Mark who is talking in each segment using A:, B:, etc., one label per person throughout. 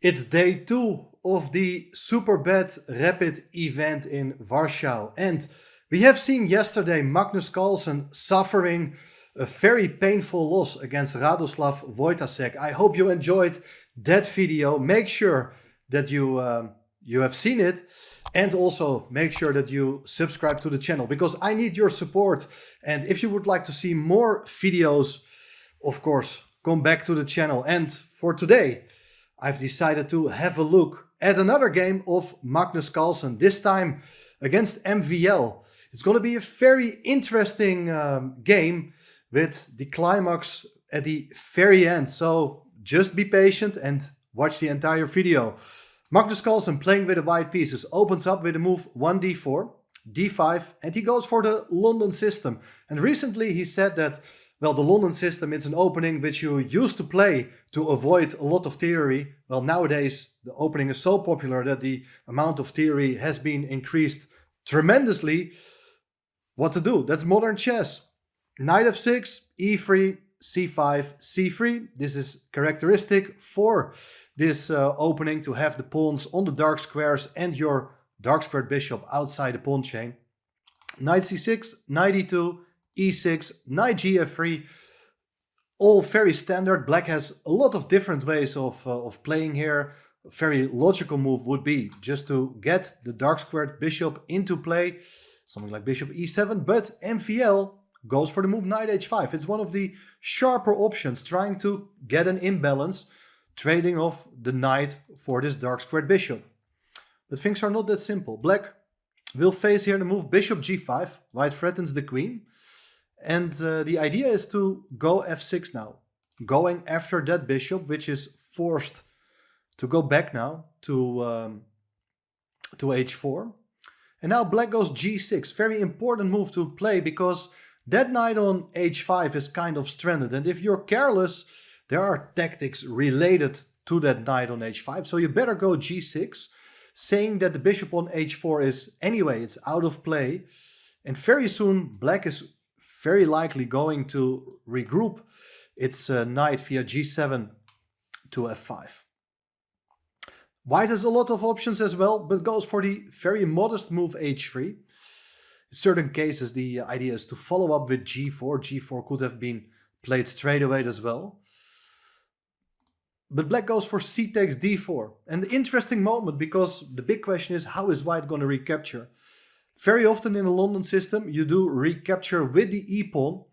A: It's day 2 of the Super Bad Rapid event in Warsaw. And we have seen yesterday Magnus Carlsen suffering a very painful loss against Radoslav Wojtaszek. I hope you enjoyed that video. Make sure that you have seen it, and also make sure that you subscribe to the channel because I need your support. And if you would like to see more videos, of course, come back to the channel. And for today, I've decided to have a look at another game of Magnus Carlsen, this time against MVL. It's going to be a very interesting game with the climax at the very end. So just be patient and watch the entire video. Magnus Carlsen, playing with the white pieces, opens up with a move 1d4, d5, and he goes for the London system. And recently he said that, well, the London system, it's an opening which you used to play to avoid a lot of theory. Well, nowadays the opening is so popular that the amount of theory has been increased tremendously. What to do? That's modern chess. Knight f6, e3, c5, c3. This is characteristic for this opening, to have the pawns on the dark squares and your dark squared bishop outside the pawn chain. Knight c6, knight e2, e6, knight gf3, all very standard. Black has a lot of different ways of playing here. A very logical move would be just to get the dark squared bishop into play, something like bishop e7, but MVL goes for the move knight h5. It's one of the sharper options, trying to get an imbalance, trading off the knight for this dark squared bishop. But things are not that simple. Black will face here the move bishop g5. White threatens the queen. And the idea is to go f6 now, going after that bishop, which is forced to go back now to h4. And now black goes g6. Very important move to play because that knight on h5 is kind of stranded. And if you're careless, there are tactics related to that knight on h5. So you better go g6, saying that the bishop on h4 is anyway, it's out of play. And very soon black is very likely going to regroup its knight via g7 to f5. White has a lot of options as well, but goes for the very modest move h3. In certain cases, the idea is to follow up with g4. g4 could have been played straight away as well. But black goes for c takes d4. And the interesting moment, because the big question is, how is white going to recapture? Very often in a London system, you do recapture with the e-pawn,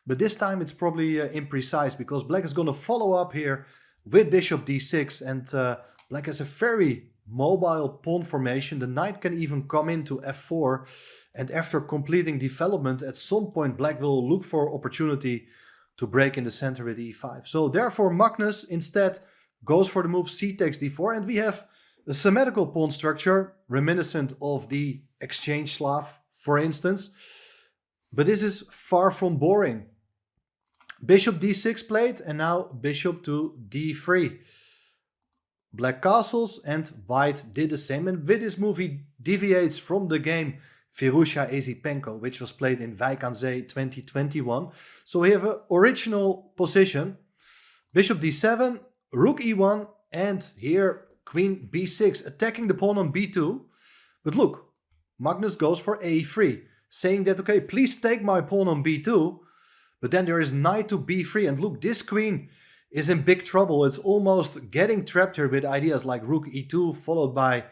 A: but this time it's probably imprecise because black is going to follow up here with bishop d6, and black has a very mobile pawn formation. The knight can even come into f4, and after completing development, at some point black will look for opportunity to break in the center with e5. So therefore Magnus instead goes for the move c takes d4, and we have a symmetrical pawn structure reminiscent of the exchange Slav, for instance. But this is far from boring. Bishop d6 played, and now bishop to d3. Black castles, and white did the same. And with this move he deviates from the game Virusha Esipenko, which was played in Wijk aan Zee 2021. So we have an original position. Bishop d7, rook e1, and here queen b6, attacking the pawn on b2. But look, Magnus goes for a3, saying that, okay, please take my pawn on b2. But then there is knight to b3, and look, this queen is in big trouble. It's almost getting trapped here with ideas like rook e2, followed by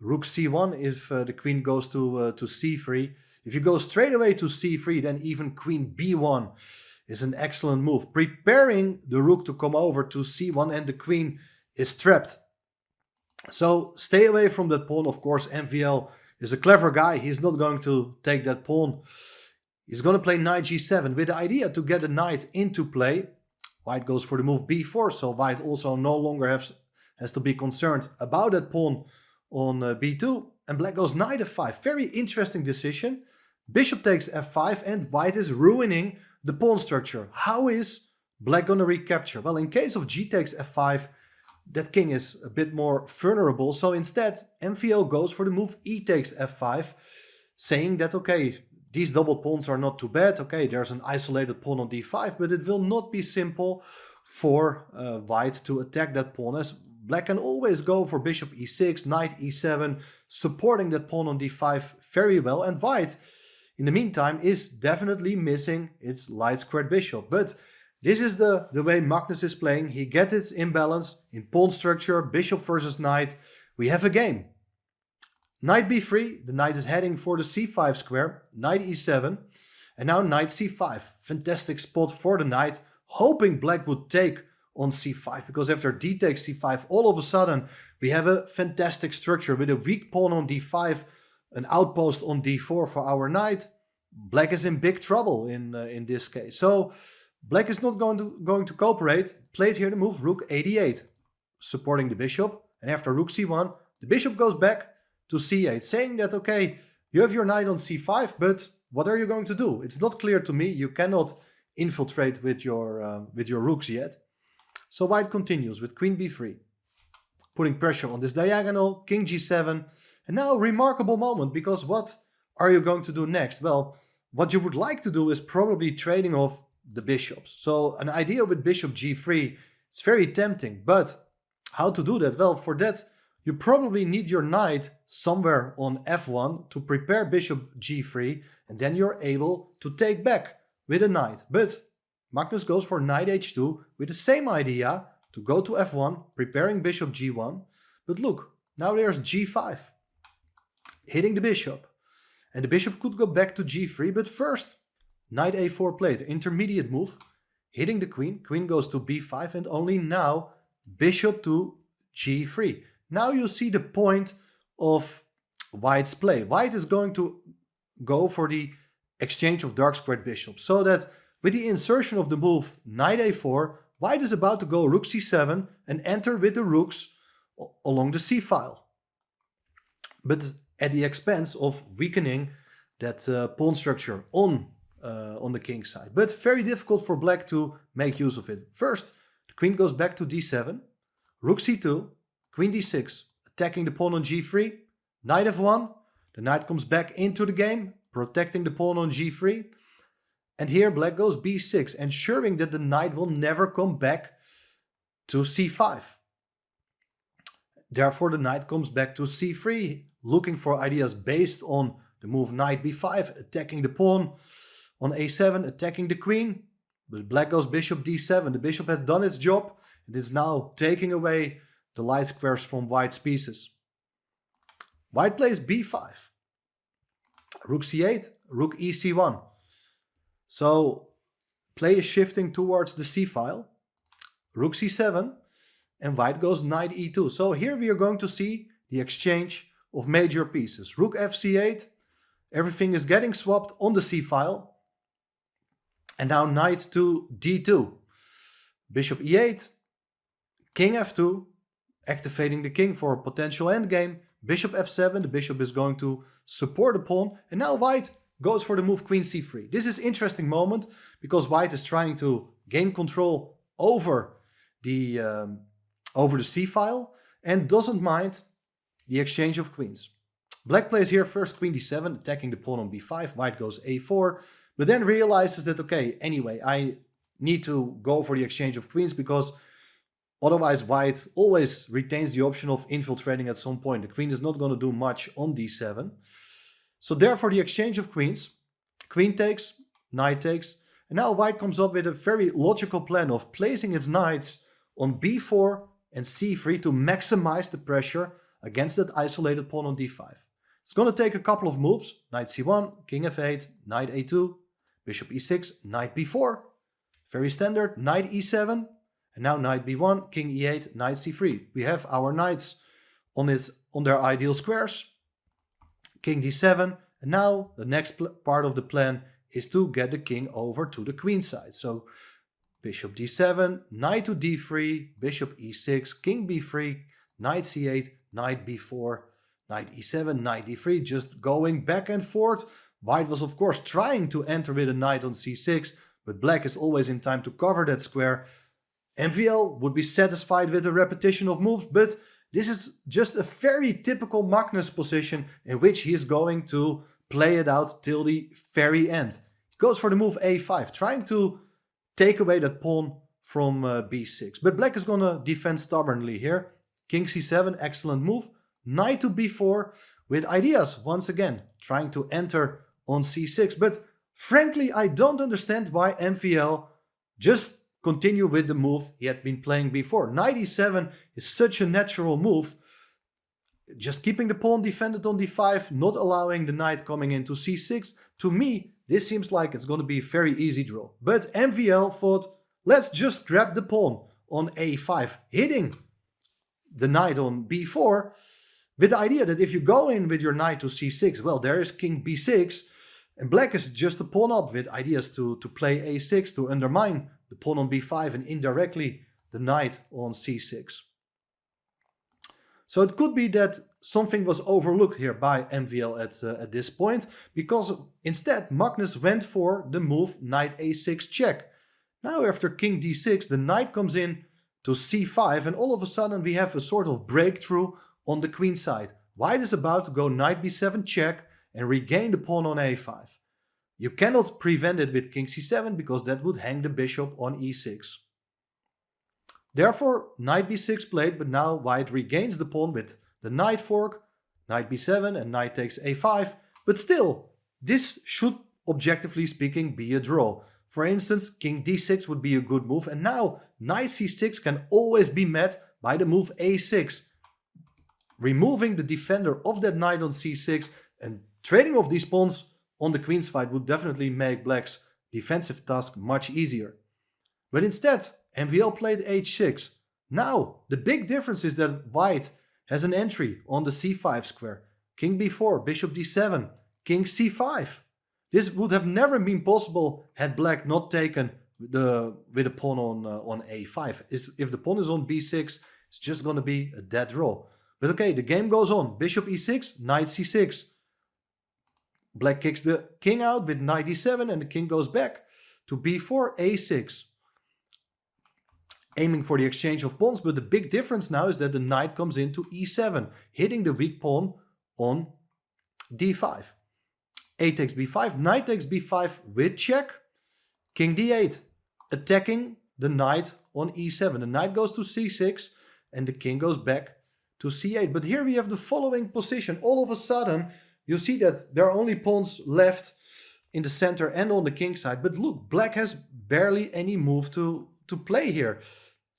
A: rook c1 if the queen goes to c3. If you go straight away to c3, then even queen b1 is an excellent move, preparing the rook to come over to c1, and the queen is trapped. So stay away from that pawn. Of course, MVL is a clever guy. He's not going to take that pawn. He's going to play knight g7 with the idea to get a knight into play. White goes for the move b4, so white also no longer has to be concerned about that pawn on b2. And black goes knight f5. Very interesting decision. Bishop takes f5, and white is ruining the pawn structure. How is black going to recapture? Well, in case of g takes f5, that king is a bit more vulnerable. So instead, MVL goes for the move e takes f5, saying that, okay, these double pawns are not too bad. Okay, there's an isolated pawn on d5, but it will not be simple for white to attack that pawn, as Black can always go for bishop e6, knight e7, supporting that pawn on d5 very well. And white, in the meantime, is definitely missing its light squared bishop. But this is the way Magnus is playing. He gets its imbalance in pawn structure, bishop versus knight. We have a game. Knight b3, the knight is heading for the c5 square, knight e7, and now knight c5. Fantastic spot for the knight, hoping black would take on c5, because after d takes c5, all of a sudden we have a fantastic structure with a weak pawn on d5, an outpost on d4 for our knight. Black is in big trouble in this case. So black is not going to cooperate. Played here the move rook a8, supporting the bishop, and after rook c1, the bishop goes back to c8, saying that, okay, you have your knight on c5, but what are you going to do? It's not clear to me. You cannot infiltrate with your rooks yet. So white continues with queen b3, putting pressure on this diagonal, king g7, and now a remarkable moment, because what are you going to do next? Well, what you would like to do is probably trading off the bishops. So an idea with bishop g3, it's very tempting, but how to do that? Well, for that, you probably need your knight somewhere on f1 to prepare bishop g3, and then you're able to take back with a knight. But Magnus goes for knight h2 with the same idea to go to f1, preparing bishop g1. But look, now there's g5, hitting the bishop. And the bishop could go back to g3, but first, knight a4 played, intermediate move, hitting the queen. Queen goes to b5, and only now bishop to g3. Now you see the point of white's play. White is going to go for the exchange of dark squared bishops, so that with the insertion of the move knight a4, white is about to go rook c7 and enter with the rooks along the c file, but at the expense of weakening that pawn structure on the king side. But very difficult for black to make use of it. First, the queen goes back to d7, rook c2, queen d6, attacking the pawn on g3, knight f1, the knight comes back into the game, protecting the pawn on g3, and here black goes b6, ensuring that the knight will never come back to c5. Therefore the knight comes back to c3, looking for ideas based on the move knight b5, attacking the pawn on a7, attacking the queen, but black goes bishop d7. The bishop has done its job, and is now taking away the light squares from white's pieces. White plays b5, rook c8, rook ec1. So play is shifting towards the c file, rook c7, and white goes knight e2. So here we are going to see the exchange of major pieces. Rook fc8, everything is getting swapped on the c file, and now knight to d2, bishop e8, king f2, activating the king for a potential endgame, bishop f7, the bishop is going to support the pawn, and now white goes for the move queen c3. This is an interesting moment, because white is trying to gain control over the c file and doesn't mind the exchange of queens. Black plays here first queen d7, attacking the pawn on b5, white goes a4, but then realizes that, okay, anyway, I need to go for the exchange of queens, because otherwise white always retains the option of infiltrating at some point. The queen is not going to do much on d7. So therefore the exchange of queens, queen takes, knight takes, and now white comes up with a very logical plan of placing its knights on b4 and c3 to maximize the pressure against that isolated pawn on d5. It's going to take a couple of moves, knight c1, king f8, knight a2, bishop e6, knight b4, very standard, knight e7, and now knight b1, king e8, knight c3. We have our knights on their ideal squares, king d7, and now the next part of the plan is to get the king over to the queen side. So bishop d7, knight to d3, bishop e6, king b3, knight c8, knight b4, knight e7, knight d3, just going back and forth. White was of course trying to enter with a knight on c6, but black is always in time to cover that square. MVL would be satisfied with a repetition of moves, but this is just a very typical Magnus position in which he is going to play it out till the very end. He goes for the move a5, trying to take away that pawn from b6. But black is going to defend stubbornly here. King c7, excellent move. Knight to b4 with ideas, once again, trying to enter on c6. But frankly, I don't understand why MVL just continue with the move he had been playing before. Knight e7 is such a natural move. Just keeping the pawn defended on d5, not allowing the knight coming into c6. To me, this seems like it's going to be a very easy draw. But MVL thought, let's just grab the pawn on a5, hitting the knight on b4, with the idea that if you go in with your knight to c6, well, there is king b6, and black is just a pawn up with ideas to play a6, to undermine the pawn on b5, and indirectly the knight on c6. So it could be that something was overlooked here by MVL at this point, because instead Magnus went for the move knight a6 check. Now after king d6, the knight comes in to c5, and all of a sudden we have a sort of breakthrough on the queen side. White is about to go knight b7 check and regain the pawn on a5. You cannot prevent it with king c7 because that would hang the bishop on e6. Therefore, knight b6 played, but now white regains the pawn with the knight fork, knight b7 and knight takes a5. But still, this should, objectively speaking, be a draw. For instance, king d6 would be a good move, and now knight c6 can always be met by the move a6. Removing the defender of that knight on c6 and trading off these pawns on the queen's side would definitely make black's defensive task much easier. But instead, MVL played h6. Now, the big difference is that white has an entry on the c5 square. King b4, bishop d7, king c5. This would have never been possible had black not taken with the pawn on a5. If the pawn is on b6, it's just going to be a dead draw. But okay, the game goes on. Bishop e6, knight c6. Black kicks the king out with knight d7 and the king goes back to b4, a6. Aiming for the exchange of pawns, but the big difference now is that the knight comes into e7, hitting the weak pawn on d5. A takes b5, knight takes b5 with check, king d8, attacking the knight on e7. The knight goes to c6 and the king goes back to c8. But here we have the following position. All of a sudden, you see that there are only pawns left in the center and on the king side. But look, black has barely any move to play here.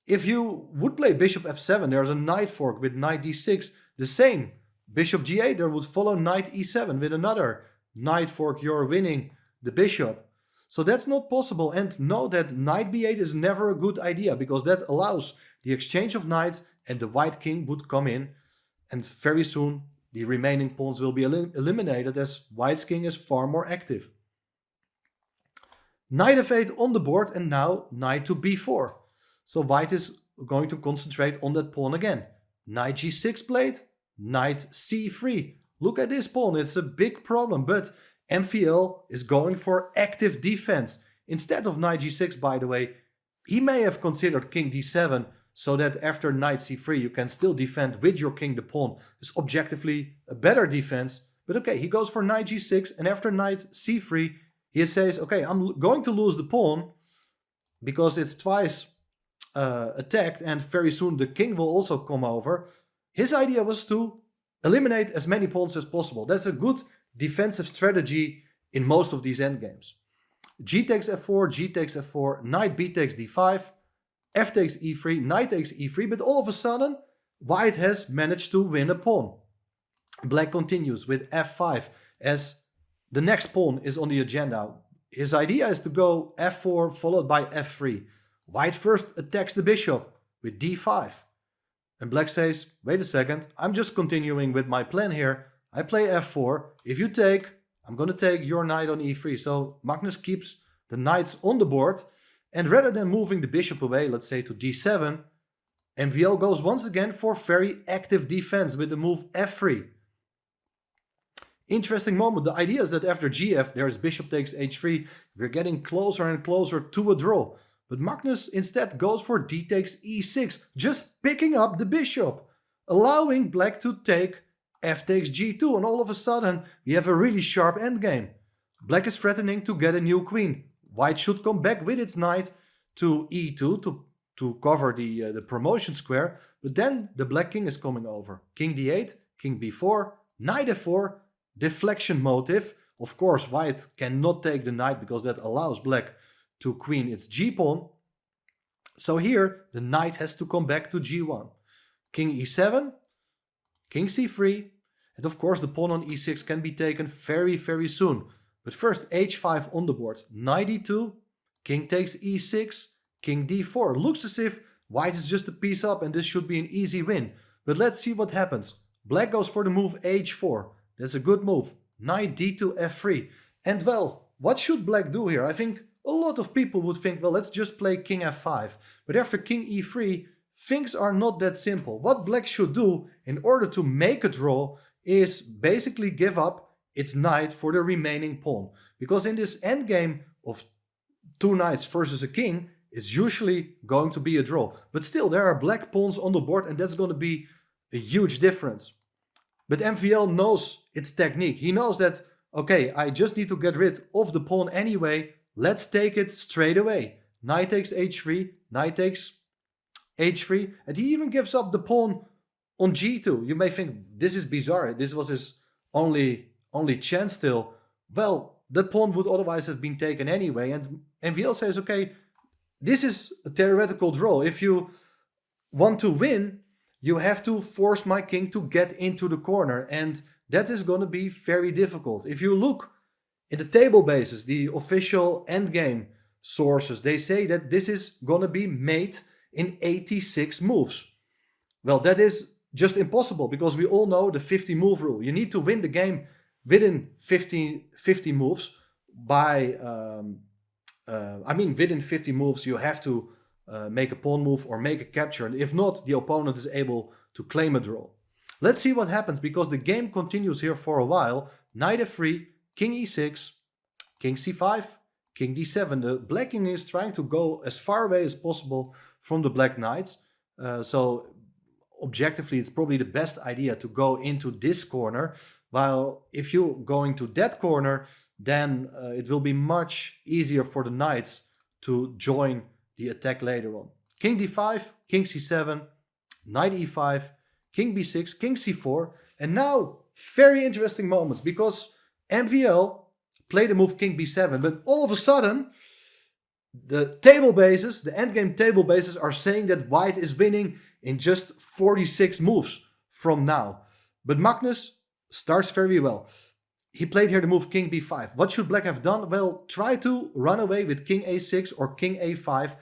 A: If you would play bishop f7, there's a knight fork with knight d6. The same. Bishop g8, there would follow knight e7 with another knight fork. You're winning the bishop. So that's not possible. And know that knight b8 is never a good idea, because that allows the exchange of knights and the white king would come in. And very soon the remaining pawns will be eliminated as white's king is far more active. Knight f8 on the board, and now knight to b4. So white is going to concentrate on that pawn again. Knight g6 played, knight c3. Look at this pawn, it's a big problem, but MVL is going for active defense. Instead of knight g6, by the way, he may have considered king d7, so that after knight c3 you can still defend with your king the pawn. It's objectively a better defense, but okay, he goes for knight g6, and after knight c3 he says, okay, I'm going to lose the pawn because it's twice attacked, and very soon the king will also come over. His idea was to eliminate as many pawns as possible. That's a good defensive strategy in most of these endgames. G takes f4, G takes f4, knight b takes d5, f takes e3, knight takes e3, but all of a sudden white has managed to win a pawn. Black continues with f5 as the next pawn is on the agenda. His idea is to go f4 followed by f3. White first attacks the bishop with d5. And black says, wait a second, I'm just continuing with my plan here. I play f4. If you take, I'm going to take your knight on e3. So Magnus keeps the knights on the board. And rather than moving the bishop away, let's say to d7, MVL goes once again for very active defense with the move f3. Interesting moment. The idea is that after gf, there's bishop takes h3. We're getting closer and closer to a draw. But Magnus instead goes for d takes e6, just picking up the bishop, allowing black to take f takes g2, and all of a sudden we have a really sharp endgame. Black is threatening to get a new queen. White should come back with its knight to e2 to to cover the promotion square. But then the black king is coming over. King d8, king b4, knight f4, deflection motive. Of course, white cannot take the knight because that allows black to queen its g-pawn. So here, the knight has to come back to g1. King e7, king c3, and of course the pawn on e6 can be taken very, very soon. But first, h5 on the board, knight e2, king takes e6, king d4. Looks as if white is just a piece up and this should be an easy win. But let's see what happens. Black goes for the move h4. That's a good move. Knight d2 f3. And well, what should black do here? I think a lot of people would think, well, let's just play king f5. But after king e3, things are not that simple. What black should do in order to make a draw is basically give up its knight for the remaining pawn. Because in this endgame of two knights versus a king, it's usually going to be a draw. But still, there are black pawns on the board and that's going to be a huge difference. But MVL knows its technique. He knows that, okay, I just need to get rid of the pawn anyway. Let's take it straight away. Knight takes h3, knight takes h3, and he even gives up the pawn on g2. You may think this is bizarre. This was his only chance still. Well, that pawn would otherwise have been taken anyway. And MVL says, okay, this is a theoretical draw. If you want to win, you have to force my king to get into the corner. And that is going to be very difficult. If you look in the table bases, the official endgame sources, they say that this is going to be made in 86 moves. Well, that is just impossible because we all know the 50 move rule. You need to win the game within 50 moves. Within 50 moves, you have to make a pawn move or make a capture. And if not, the opponent is able to claim a draw. Let's see what happens because the game continues here for a while. Knight f3, king e6, king c5, king d7. The black king is trying to go as far away as possible from the black knights. So objectively, it's probably the best idea to go into this corner. While if you're going to that corner, then it will be much easier for the knights to join the attack later on. King d5, king c7, knight e5, king b6, king c4. And now, very interesting moments because MVL played the move king b7, but all of a sudden, the table bases, the endgame table bases are saying that white is winning in just 46 moves from now. But Magnus starts very well. He played here the move king b5. What should black have done? Well, try to run away with king a6 or king a5.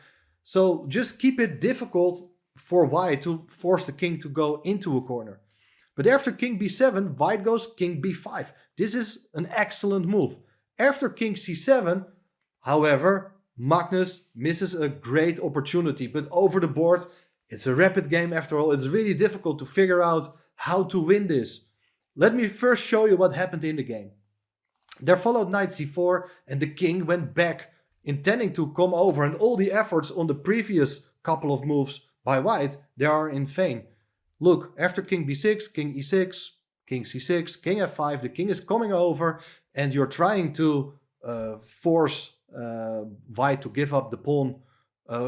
A: So just keep it difficult for white to force the king to go into a corner. But after king b7, white goes king b5. This is an excellent move. After king c7, however, Magnus misses a great opportunity. But over the board, it's a rapid game after all. It's really difficult to figure out how to win this. Let me first show you what happened in the game. There followed knight c4 and the king went back, intending to come over, and all the efforts on the previous couple of moves by white, they are in vain. Look, after king b6, king e6, king c6, king f5, the king is coming over and you're trying to force white to give up the pawn,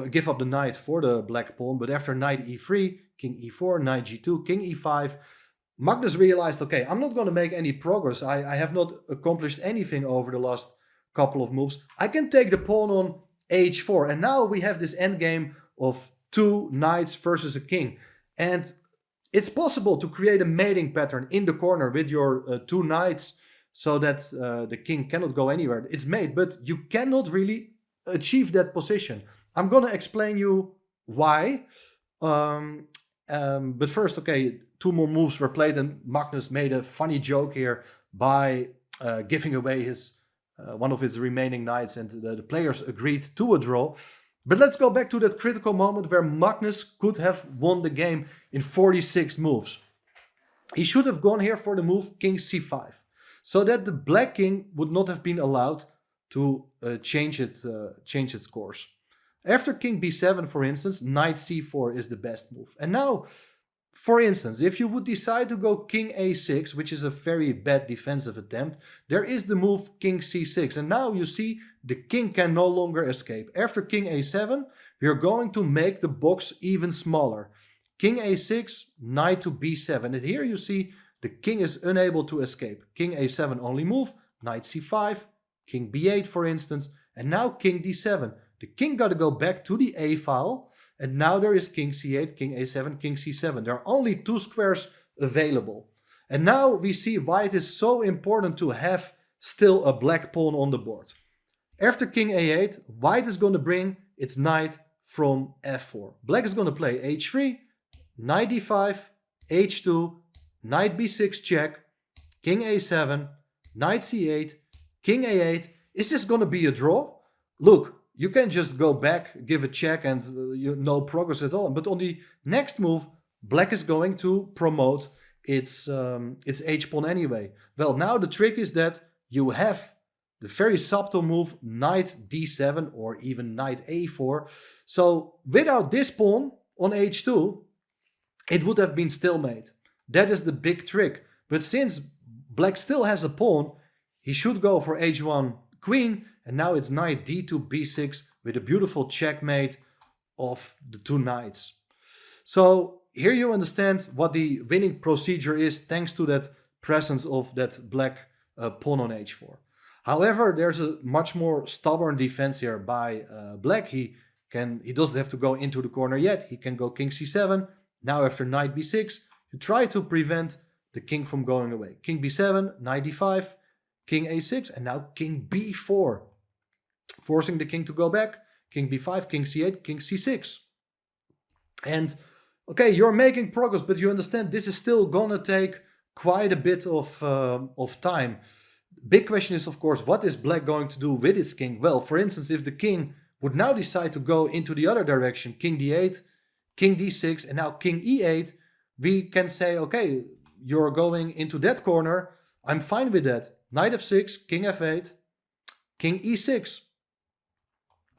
A: give up the knight for the black pawn. But after knight e3, king e4, knight g2, king e5, Magnus realized, okay, I'm not going to make any progress. I have not accomplished anything over the last couple of moves. I can take the pawn on h4. And now we have this endgame of two knights versus a king. And it's possible to create a mating pattern in the corner with your two knights so that the king cannot go anywhere. It's made, but you cannot really achieve that position. I'm going to explain you why. But first, okay, two more moves were played and Magnus made a funny joke here by giving away his one of his remaining knights, and the players agreed to a draw. But let's go back to that critical moment where Magnus could have won the game in 46 moves. He should have gone here for the move king c5, so that the black king would not have been allowed to change its course. After king b7, for instance, knight c4 is the best move. And now, for instance, if you would decide to go king a6, which is a very bad defensive attempt, there is the move king c6. And now you see the king can no longer escape. After king a7, we are going to make the box even smaller. King a6, knight to b7. And here you see the king is unable to escape. King a7 only move, knight c5, king b8 for instance, and now king d7. The king got to go back to the a file, and now there is king c8, king a7, king c7. There are only 2 squares available. And now we see why it is so important to have still a black pawn on the board. After king a8, white is going to bring its knight from f4. Black is going to play h3, knight d5, h2, knight b6 check, king a7, knight c8, king a8. Is this going to be a draw? Look, you can just go back, give a check, and no progress at all. But on the next move, black is going to promote its h-pawn anyway. Well, now the trick is that you have the very subtle move knight d7 or even knight a4. So without this pawn on h2, it would have been stalemate. That is the big trick. But since black still has a pawn, he should go for h1 queen, and now it's knight d2 b6 with a beautiful checkmate of the 2 knights. So here you understand what the winning procedure is thanks to that presence of that black pawn on h4. However, there's a much more stubborn defense here by black. He doesn't have to go into the corner yet. He can go king c7. Now after knight b6, you try to prevent the king from going away. King b7, knight d5, king a6, and now king b4. Forcing the king to go back. King b5, king c8, king c6. And okay, you're making progress, but you understand this is still gonna take quite a bit of time. Big question is, of course, what is black going to do with its king? Well, for instance, if the king would now decide to go into the other direction, king d8, king d6, and now king e8, we can say, okay, you're going into that corner. I'm fine with that. Knight f6, king f8, king e6.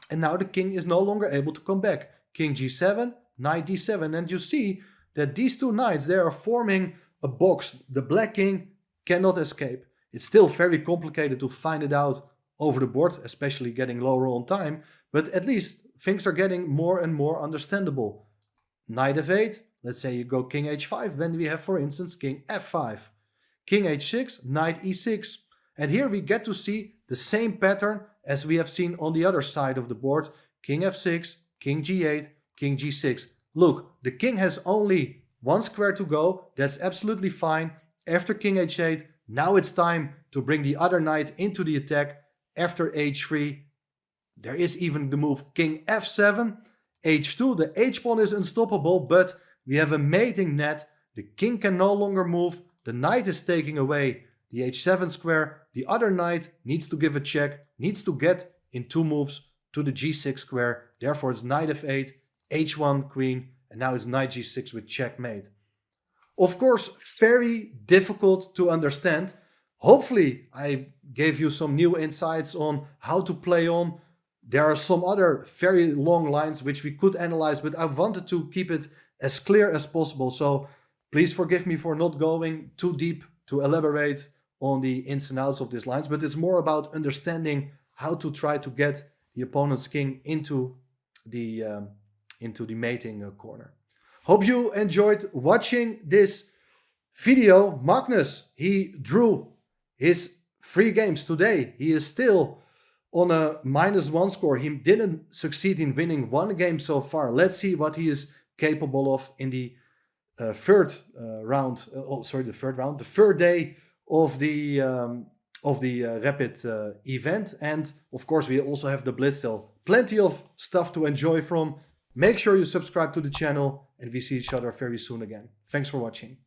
A: And now the king is no longer able to come back. King g7, knight d7. And you see that these 2 knights, they are forming a box. The black king cannot escape. It's still very complicated to find it out over the board, especially getting lower on time. But at least things are getting more and more understandable. Knight f8, let's say you go king h5. Then we have, for instance, king f5. King h6, knight e6. And here we get to see the same pattern as we have seen on the other side of the board. King f6, king g8, king g6. Look, the king has only 1 square to go. That's absolutely fine. After king h8, now it's time to bring the other knight into the attack. After h3, there is even the move king f7, h2. The h-pawn is unstoppable, but we have a mating net. The king can no longer move. The knight is taking away the h7 square. The other knight needs to give a check, needs to get in 2 moves to the g6 square. Therefore, it's knight f8, h1 queen, and now it's knight g6 with checkmate. Of course, very difficult to understand. Hopefully, I gave you some new insights on how to play on. There are some other very long lines which we could analyze, but I wanted to keep it as clear as possible. So please forgive me for not going too deep to elaborate on the ins and outs of these lines, but it's more about understanding how to try to get the opponent's king into the mating corner. Hope you enjoyed watching this video. Magnus, he drew his 3 games today. He is still on a -1 score. He didn't succeed in winning 1 game so far. Let's see what he is capable of in the third day of the rapid event. And of course, we also have the blitz sale. Plenty of stuff to enjoy from. Make sure you subscribe to the channel, and we see each other very soon again. Thanks for watching.